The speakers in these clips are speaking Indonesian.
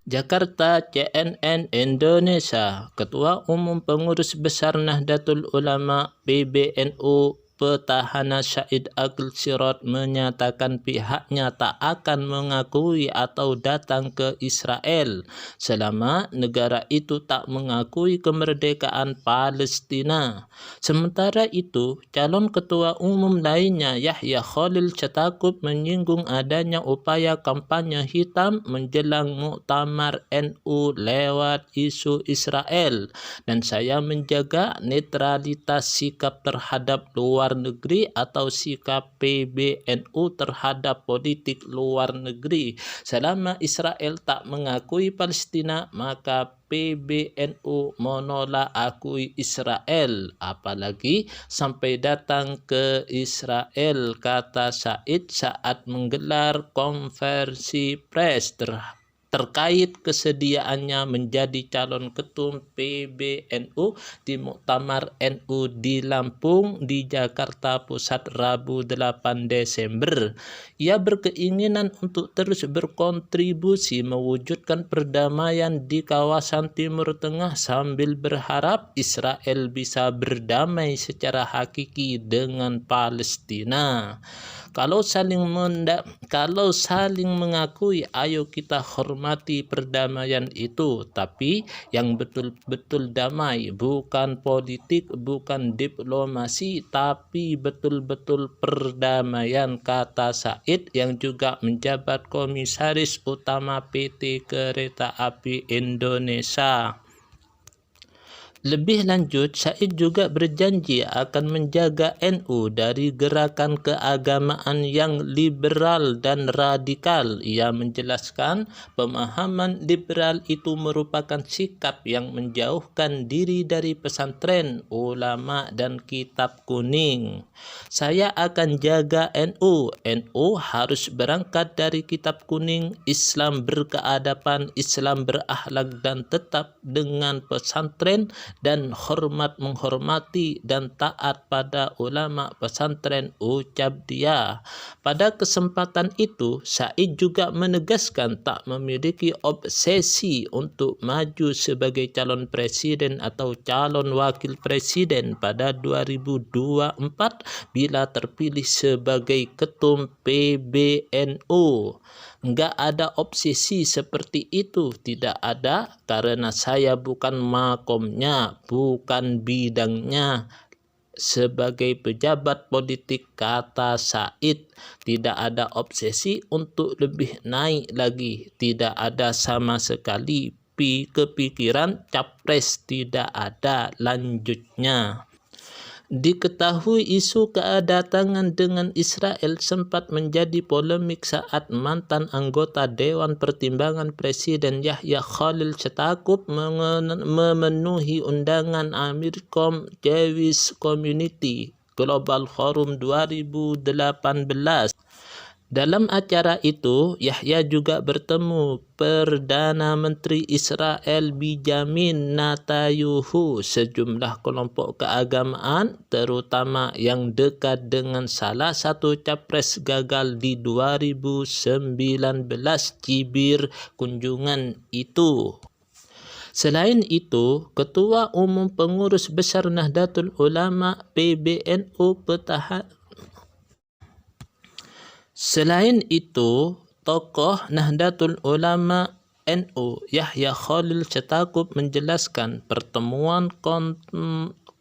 Jakarta, CNN Indonesia. Ketua Umum Pengurus Besar Nahdlatul Ulama PBNU Petahana Syahid Aqil Sirot menyatakan pihaknya tak akan mengakui atau datang ke Israel selama negara itu tak mengakui kemerdekaan Palestina. Sementara itu, calon ketua umum lainnya Yahya Khalil Setakup menyinggung adanya upaya kampanye hitam menjelang muktamar NU lewat isu Israel, dan saya menjaga netralitas sikap terhadap luar negeri atau sikap PBNU terhadap politik luar negeri. Selama Israel tak mengakui Palestina, maka PBNU menolak akui Israel, apalagi sampai datang ke Israel, kata Said saat menggelar konferensi pers terkait kesediaannya menjadi calon ketum PBNU di Muktamar NU di Lampung di Jakarta Pusat Rabu 8 Desember. Ia berkeinginan untuk terus berkontribusi mewujudkan perdamaian di kawasan Timur Tengah sambil berharap Israel bisa berdamai secara hakiki dengan Palestina. Kalau saling mengakui, ayo kita hormati perdamaian itu, tapi yang betul-betul damai, bukan politik, bukan diplomasi, tapi betul-betul perdamaian, kata Said yang juga menjabat Komisaris Utama PT Kereta Api Indonesia. Lebih lanjut, Said juga berjanji akan menjaga NU dari gerakan keagamaan yang liberal dan radikal. Ia menjelaskan pemahaman liberal itu merupakan sikap yang menjauhkan diri dari pesantren, ulama, dan kitab kuning. Saya akan jaga NU. NU harus berangkat dari kitab kuning, Islam berkeadaban, Islam berakhlak, dan tetap dengan pesantren dan menghormati dan taat pada ulama pesantren, ucap dia. Pada kesempatan itu, Said juga menegaskan tak memiliki obsesi untuk maju sebagai calon presiden atau calon wakil presiden pada 2024 bila terpilih sebagai ketum PBNU. Enggak ada obsesi seperti itu, tidak ada, karena saya bukan makomnya, bukan bidangnya. Sebagai pejabat politik, kata Said, tidak ada obsesi untuk lebih naik lagi, tidak ada sama sekali kepikiran capres, tidak ada, lanjutnya. Diketahui isu kedatangan dengan Israel sempat menjadi polemik saat mantan anggota Dewan Pertimbangan Presiden Yahya Khalil Setakup memenuhi undangan Americom Jewish Community Global Forum 2018. Dalam acara itu, Yahya juga bertemu Perdana Menteri Israel Benjamin Netanyahu, sejumlah kelompok keagamaan, terutama yang dekat dengan salah satu capres gagal di 2019, cibir kunjungan itu. Selain itu, Ketua Umum Pengurus Besar Nahdlatul Ulama PBNU Selain itu, tokoh Nahdlatul Ulama NU Yahya Khalil Setakup menjelaskan pertemuan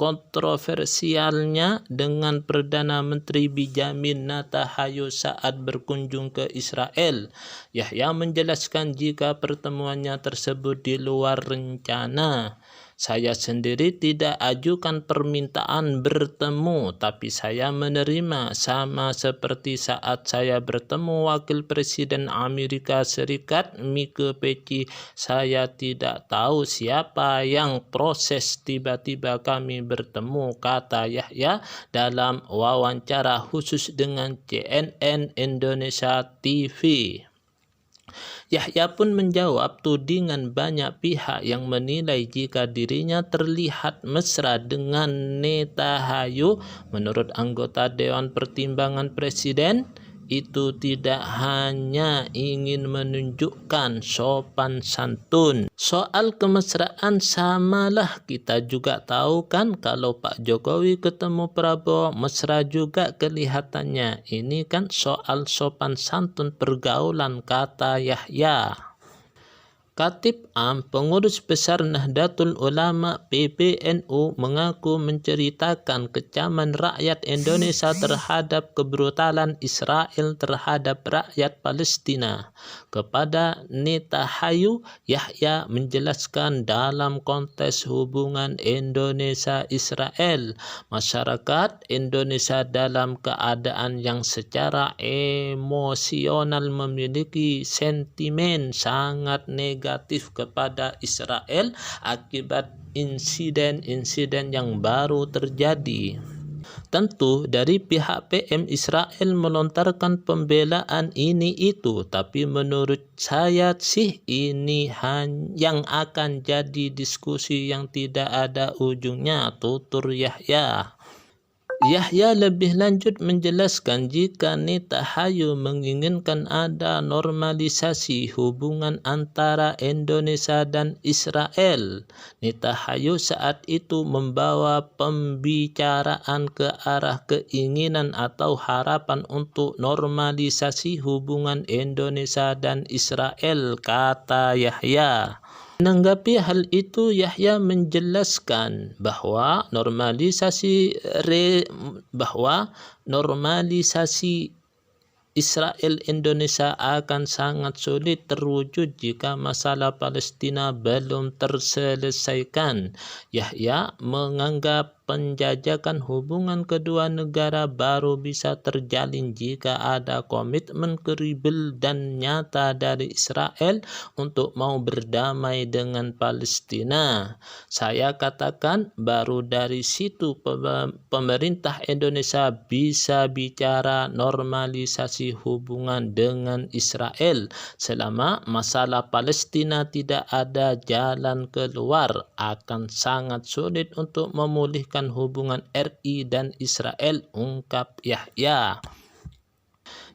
kontroversialnya dengan Perdana Menteri Benjamin Netanyahu saat berkunjung ke Israel. Yahya menjelaskan jika pertemuannya tersebut di luar rencana. Saya sendiri tidak ajukan permintaan bertemu, tapi saya menerima, sama seperti saat saya bertemu Wakil Presiden Amerika Serikat Mike Pence. Saya tidak tahu siapa yang proses, tiba-tiba kami bertemu, kata Yahya dalam wawancara khusus dengan CNN Indonesia TV. Yahya pun menjawab tudingan banyak pihak yang menilai jika dirinya terlihat mesra dengan Netanyahu. Menurut anggota Dewan Pertimbangan Presiden, itu tidak hanya ingin menunjukkan sopan santun. Soal kemesraan samalah, kita juga tahu kan kalau Pak Jokowi ketemu Prabowo mesra juga kelihatannya. Ini kan soal sopan santun pergaulan, kata Yahya. Khatib Am, pengurus besar Nahdlatul Ulama PBNU, mengaku menceritakan kecaman rakyat Indonesia terhadap kebrutalan Israel terhadap rakyat Palestina. Kepada Netanyahu, Yahya menjelaskan dalam konteks hubungan Indonesia-Israel, masyarakat Indonesia dalam keadaan yang secara emosional memiliki sentimen sangat negatif kepada Israel akibat insiden-insiden yang baru terjadi. Tentu dari pihak PM Israel melontarkan pembelaan ini itu, tapi menurut saya sih ini yang akan jadi diskusi yang tidak ada ujungnya, tutur Yahya. Yahya lebih lanjut menjelaskan jika Netanyahu menginginkan ada normalisasi hubungan antara Indonesia dan Israel, Netanyahu saat itu membawa pembicaraan ke arah keinginan atau harapan untuk normalisasi hubungan Indonesia dan Israel, kata Yahya. Menanggapi hal itu, Yahya menjelaskan bahwa normalisasi Israel Indonesia akan sangat sulit terwujud jika masalah Palestina belum terselesaikan. Yahya menganggap penjajakan hubungan kedua negara baru bisa terjalin jika ada komitmen kredibel dan nyata dari Israel untuk mau berdamai dengan Palestina. Saya katakan baru dari situ pemerintah Indonesia bisa bicara normalisasi hubungan dengan Israel. Selama masalah Palestina tidak ada jalan keluar, akan sangat sulit untuk memulihkan hubungan RI dan Israel, ungkap Yahya.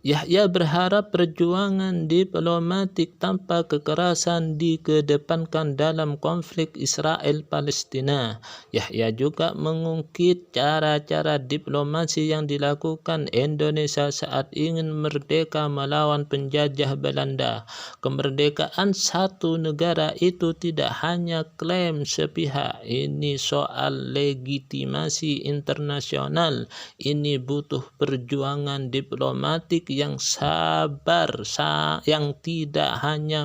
Yahya berharap perjuangan diplomatik tanpa kekerasan dikedepankan dalam konflik Israel-Palestina. Yahya juga mengungkit cara-cara diplomasi yang dilakukan Indonesia saat ingin merdeka melawan penjajah Belanda. Kemerdekaan satu negara itu tidak hanya klaim sepihak, ini soal legitimasi internasional. Ini butuh perjuangan diplomatik yang sabar, yang tidak hanya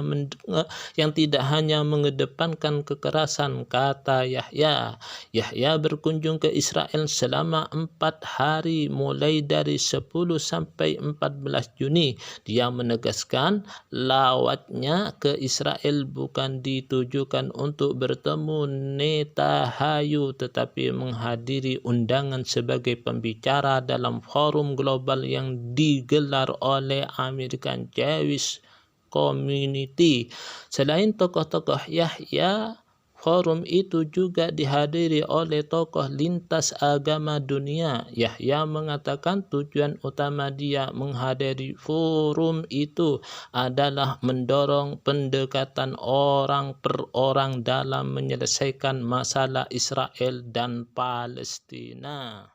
mengedepankan kekerasan, kata Yahya. Yahya berkunjung ke Israel selama 4 hari mulai dari 10 sampai 14 Juni. Dia menegaskan lawatnya ke Israel bukan ditujukan untuk bertemu Netanyahu, tetapi menghadiri undangan sebagai pembicara dalam forum global yang digelar oleh American Jewish Community. Selain tokoh-tokoh Yahya, forum itu juga dihadiri oleh tokoh lintas agama dunia. Yahya mengatakan tujuan utama dia menghadiri forum itu adalah mendorong pendekatan orang per orang dalam menyelesaikan masalah Israel dan Palestina.